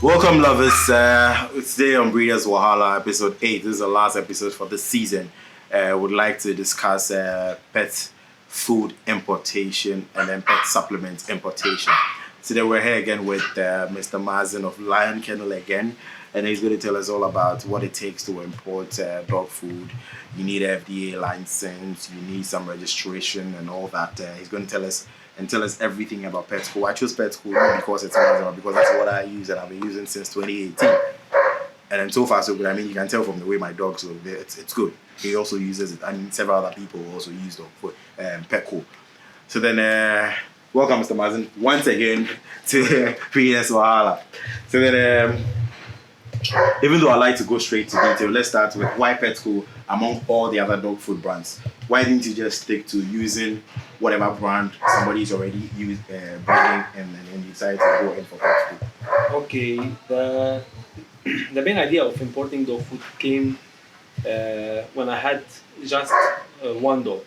Welcome, lovers. Today on Breeder'S Wahala, episode 8. This is the last episode for this season. Would like to discuss pet food importation and then pet supplements importation. Today we're here again with Mr. Mazen of Lion Kennel again, and he's going to tell us all about what it takes to import dog food. You need FDA license, you need some registration and all that. He's going to tell us everything about pet school. I chose pet school not because it's Mazen, but because that's what I use and I've been using since 2018. And then so far so good. I mean, you can tell from the way my dogs look, it's good. He also uses it. I mean, several other people also use dog food, pet cool. So then, welcome, Mr. Mazen, once again to Breeder'S Wahala. So then, even though I like to go straight to detail, let's start with why pet school among all the other dog food brands. Why didn't you just stick to using whatever brand somebody's already branding and then you decided to go in for pet school? Okay, the main idea of importing dog food came when I had just one dog.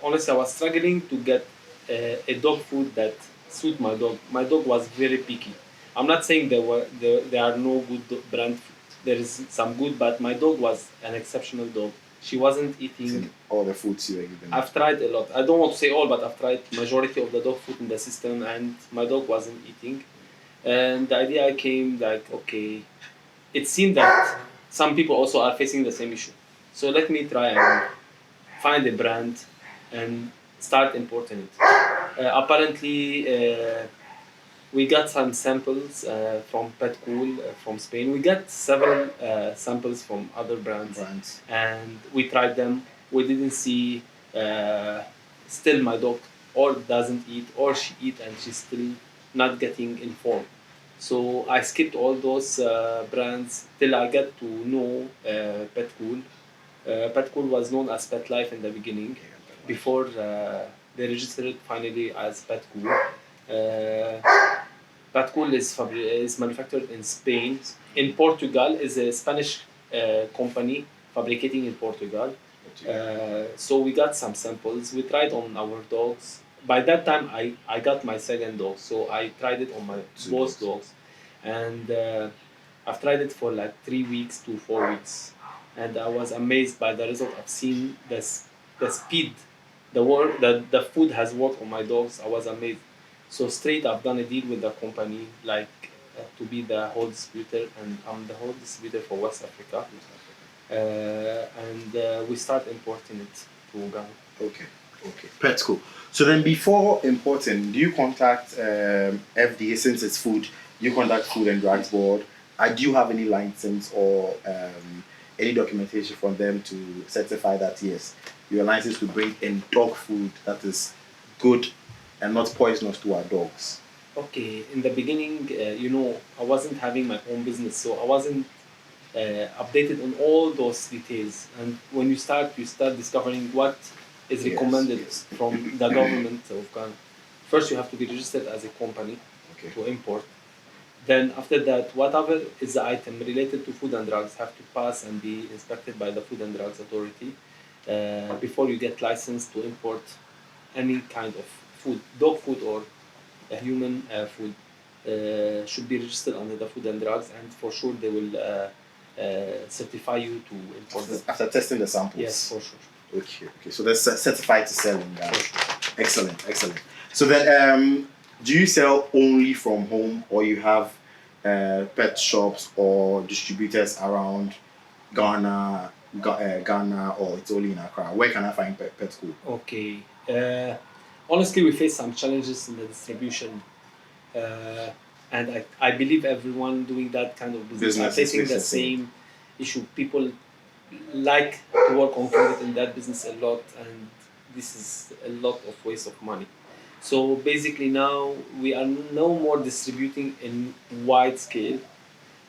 Honestly, I was struggling to get a dog food that suit my dog. My dog was very picky. I'm not saying there are no good brand food. There is some good, but my dog was an exceptional dog. She wasn't eating all the foods you were giving. I've tried a lot. I don't want to say all, but I've tried majority of the dog food in the system, and my dog wasn't eating. And the idea came like, okay, it seemed that some people also are facing the same issue. So let me try and find a brand and start importing it. Apparently, we got some samples from Petcool from Spain. We got several samples from other brands, and we tried them. We didn't see still my dog or doesn't eat or she eat and she's still not getting informed. So I skipped all those brands till I got to know Petcool. Petcool was known as Pet Life in the beginning before they registered it finally as Petcool. Petcool is manufactured in Spain. In Portugal is a Spanish company fabricating in Portugal. So we got some samples. We tried on our dogs. By that time, I got my second dog, so I tried it on my both dogs, and I've tried it for like 3 weeks to 4 weeks, and I was amazed by the result. I've seen the speed, the food has worked on my dogs. I was amazed. So straight, I've done a deal with the company, like to be the whole distributor, and I'm the whole distributor for West Africa. And we start importing it to Ghana. Okay. Pet school. So then, before importing, do you contact FDA since it's food? Do you contact Food and Drugs Board? Do you have any license or any documentation from them to certify that yes, you are licensed to bring in dog food that is good and not poisonous to our dogs? Okay, in the beginning, I wasn't having my own business, so I wasn't updated on all those details. And when you start discovering what is recommended from the government of Ghana. First, you have to be registered as a company to import. Then after that, whatever is the item related to food and drugs have to pass and be inspected by the Food and Drugs Authority before you get licensed to import any kind of food, dog food or human food. Should be registered under the Food and Drugs, and for sure they will certify you to import them. After testing the samples? Yes, for sure. Okay. So that's certified to sell in Ghana. Excellent. So then, do you sell only from home, or you have pet shops or distributors around Ghana, or it's only in Accra? Where can I find pet school? Okay. Honestly, we face some challenges in the distribution, and I believe everyone doing that kind of business are facing the same issue. People like to work on credit in that business a lot, and this is a lot of waste of money. So basically now we are no more distributing in wide scale.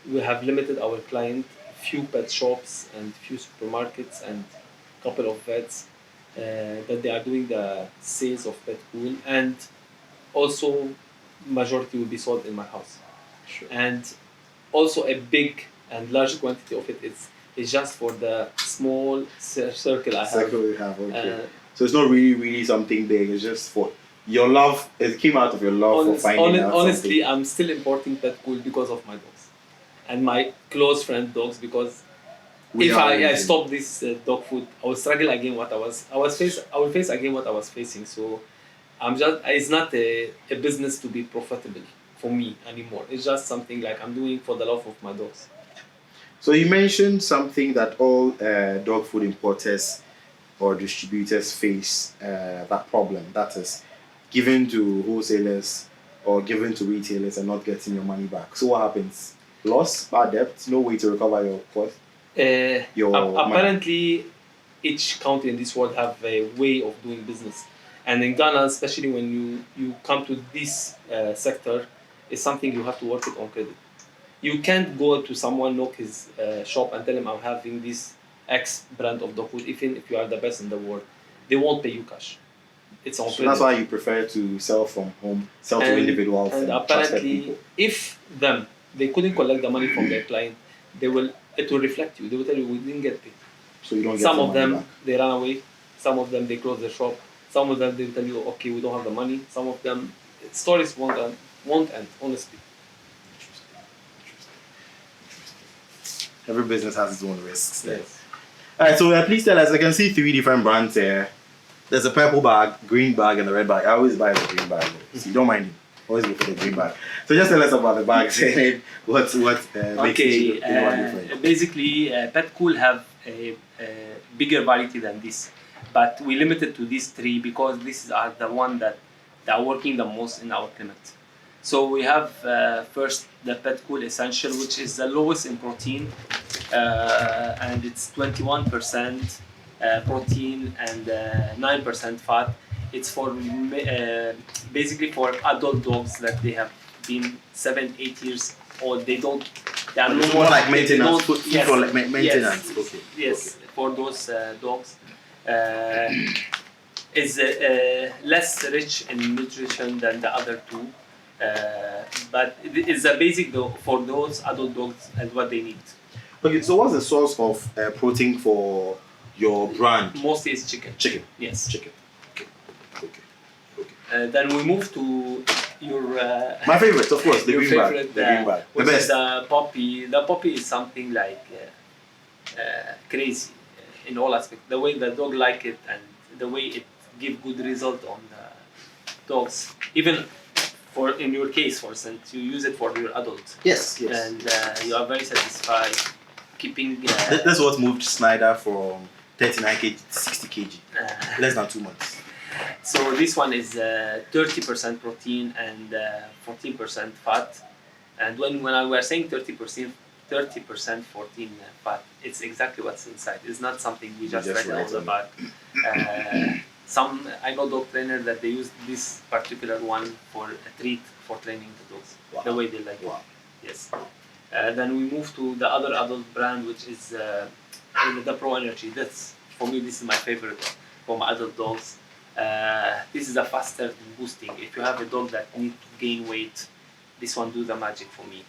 We have limited our client, few pet shops and few supermarkets and couple of vets that they are doing the sales of pet cool, and also majority will be sold in my house. Sure. And also a big and large quantity of it is just for the small circle I have. Circle you have, okay. So it's not really something big. It's just for your love, it came out of your love for finding out honestly, something. I'm still importing pet cool because of my dogs and my close friend dogs. Because We if are I amazing. stop this dog food, I will struggle again. I will face again what I was facing. So it's not a business to be profitable for me anymore. It's just something like I'm doing for the love of my dogs. So you mentioned something that all dog food importers or distributors face, that problem. That is given to wholesalers or given to retailers and not getting your money back. So what happens? Loss, bad debt, no way to recover your cost. Your money. Apparently, each country in this world have a way of doing business, and in Ghana, especially when you come to this sector, it's something you have to work it on credit. You can't go to someone, knock his shop, and tell him I'm having this X brand of dog food, even if you are the best in the world. They won't pay you cash. It's on So credit. that's why you prefer to sell from home, sell to individuals And trusted apparently, people. if they couldn't collect the money from their client, it will reflect you. They will tell you we didn't get paid. So you don't get Some your of money them back. they run away. Some of them they close their shop. Some of them they will tell you, okay, we don't have the money. Some of them stories won't end. Honestly. Every business has its own risks there. Yes. Alright, so please tell us, I can see 3 different brands here. There's a purple bag, green bag, and a red bag. I always buy the green bag, so you don't mind it. Always go for the green bag. So just tell us about the bags and what makes it different. Basically, Pet Cool have a bigger variety than this, but we limited to these 3 because these are the one that are working the most in our climate. So we have first the Pet Cool Essential, which is the lowest in protein, and it's 21% protein and 9% fat. It's for basically for adult dogs that they have been 7-8 years old. They are no It's more more like maintenance, food yes, for maintenance. Yes, Okay. yes, for those dogs. Is less rich in nutrition than the other 2, but it's a basic for those adult dogs and what they need. Okay, so what's the source of protein for your brand? Mostly it's chicken. Chicken. Yes. Chicken. Okay. Then we move to your My favorite, of course, the your green favorite, bag. The green bag. The which is best. the puppy. The puppy is something like crazy in all aspects. The way the dog like it and the way it give good result on the dogs. Even for in your case, for instance, you use it for your adult. Yes. And you are very satisfied keeping. That's what moved Snyder from 39 kg to 60 kg. Less than 2 months. So this one is 30% protein and 14% fat. And when I were saying 30%, 14 fat, it's exactly what's inside. It's not something we just write on the bag. I know dog trainer that they use this particular one for a treat for training the dogs. Wow. The way they like Wow. it. Yes. Then we move to the other adult brand, which is the Pro Energy. For me, this is my favorite for my adult dogs. This is a faster boosting. If you have a dog that needs to gain weight, this one do the magic for me.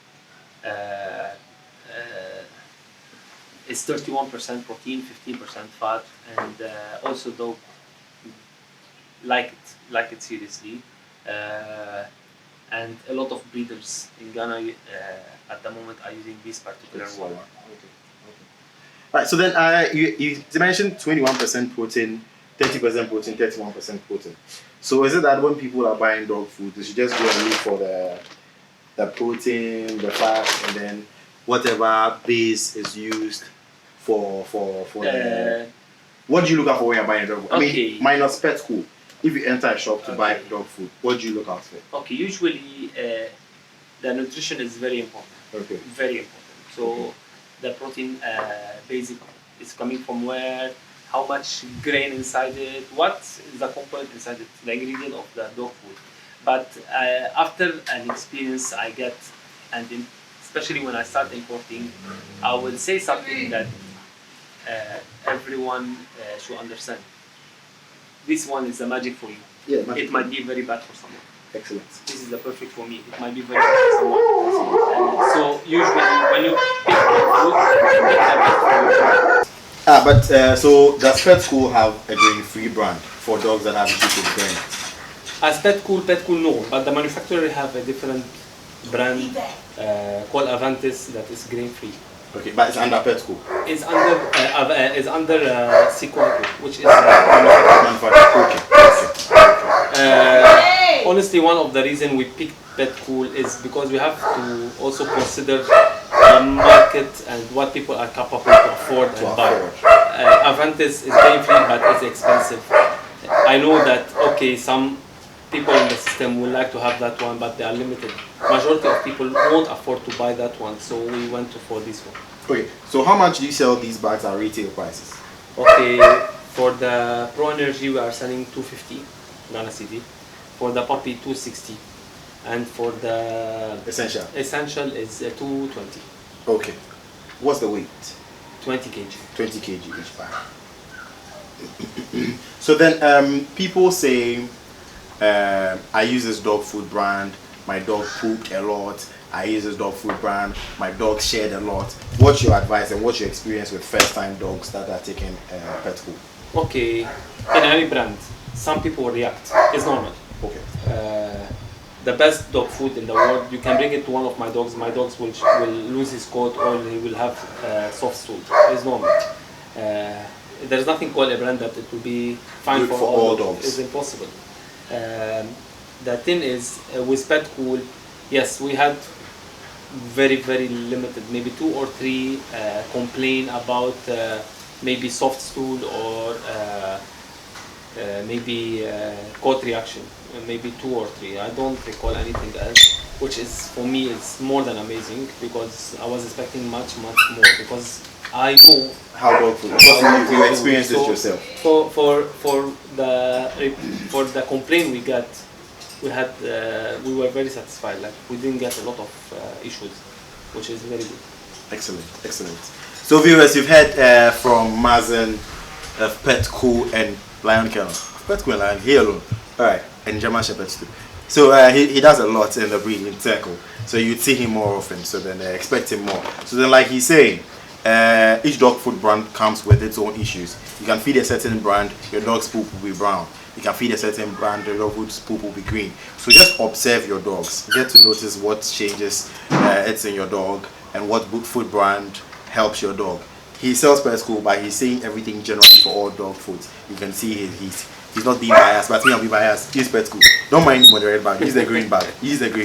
It's 31% protein, 15% fat, and also dog like it seriously. And a lot of breeders in Ghana at the moment are using this particular one. Okay. Alright, so then you mentioned 21% protein, 30% protein, 31% protein. So is it that when people are buying dog food, they should just go and look for the protein, the fat, and then whatever base is used for the... What do you look out for when you're buying dog food? I mean, minus Pet Cool. If you enter a shop to buy dog food, what do you look out for? Okay, usually the nutrition is very important. Okay. Very important. So the protein basic is coming from where, how much grain inside it, what is the component inside it, the ingredient of the dog food. But after an experience I get, and especially when I start importing, I will say something that everyone should understand. This one is the magic for you. Yeah, it might be very bad for someone. Excellent. This is the perfect for me. It might be very bad for someone. So usually when you pick the food, so does Pet Cool have a grain-free brand for dogs that have issues with grain? As pet cool no, but the manufacturer have a different brand called Avantis that is grain free. Okay, but it's under pet cool. It's under Sequoia, which is Okay. honestly one of the reasons we picked pet cool is because we have to also consider the market and what people are capable to afford and buy. Avantis is grain free, but it's expensive. I know that some people in the system would like to have that one, but they are limited. Majority of people won't afford to buy that one, so we went for this one. Okay, so how much do you sell these bags at retail prices? Okay, for the Pro Energy we are selling 250 Ghana cedi. For the puppy 260, and for the essential is 220. Okay, what's the weight? 20 kg. 20 kg each bag. So then people say I use this dog food brand, my dog pooped a lot. I use this dog food brand, my dog shared a lot. What's your advice and what's your experience with first time dogs that are taking pet food? Okay, in any brand, some people will react. It's normal. Okay. The best dog food in the world, you can bring it to one of my dogs will lose his coat or he will have soft stool. It's normal. There's nothing called a brand that it will be fine Good for all dogs. It's impossible. The thing is, with Pet Cool, yes, we had very limited, maybe 2 or 3 complain about maybe soft stool or maybe coat reaction, maybe 2 or 3. I don't recall anything else, which is for me it's more than amazing because I was expecting much more because I know how dog food. You experienced it yourself. For the complaint we got, we were very satisfied. Like we didn't get a lot of issues, which is very good. Excellent. So viewers, you've heard from Mazen of Pet Cool and Lion Kennel. Pet Cool and Lion, he alone. Alright, and German Shepherds too. So he does a lot in the breeding circle. So you'd see him more often, so then expect him more. So then like he's saying, each dog food brand comes with its own issues. You can feed a certain brand, your dog's poop will be brown. You can feed a certain brand, your dog's poop will be green. So just observe your dogs. Get to notice what changes it's in your dog and what food brand helps your dog. He sells Pet Cool, but he's saying everything generally for all dog foods. You can see he's not being biased, but me I'll be biased. Use Pet Cool. Don't mind him on the red bag. Use the green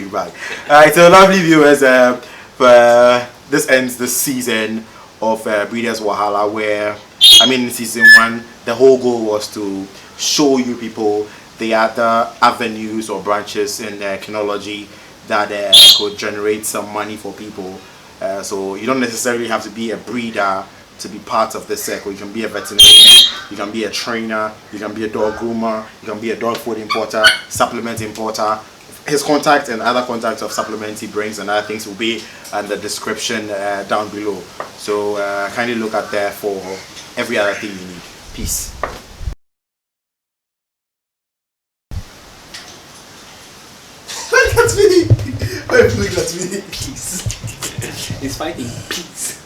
bag. Alright, so lovely viewers, this ends the season of Breeder'S Wahala, where in season 1 the whole goal was to show you people the other avenues or branches in kinology that could generate some money for people. So you don't necessarily have to be a breeder to be part of this circle. You can be a veterinarian, you can be a trainer, you can be a dog groomer, you can be a dog food importer, supplement importer. His contact and other contacts of supplements he brings and other things will be in the description down below. So kindly look at there for every other thing you need. Peace. Look at me! Look at me! Peace. He's fighting peace.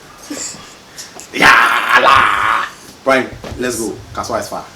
Yalla! Brian, let's go. Kaswa is far.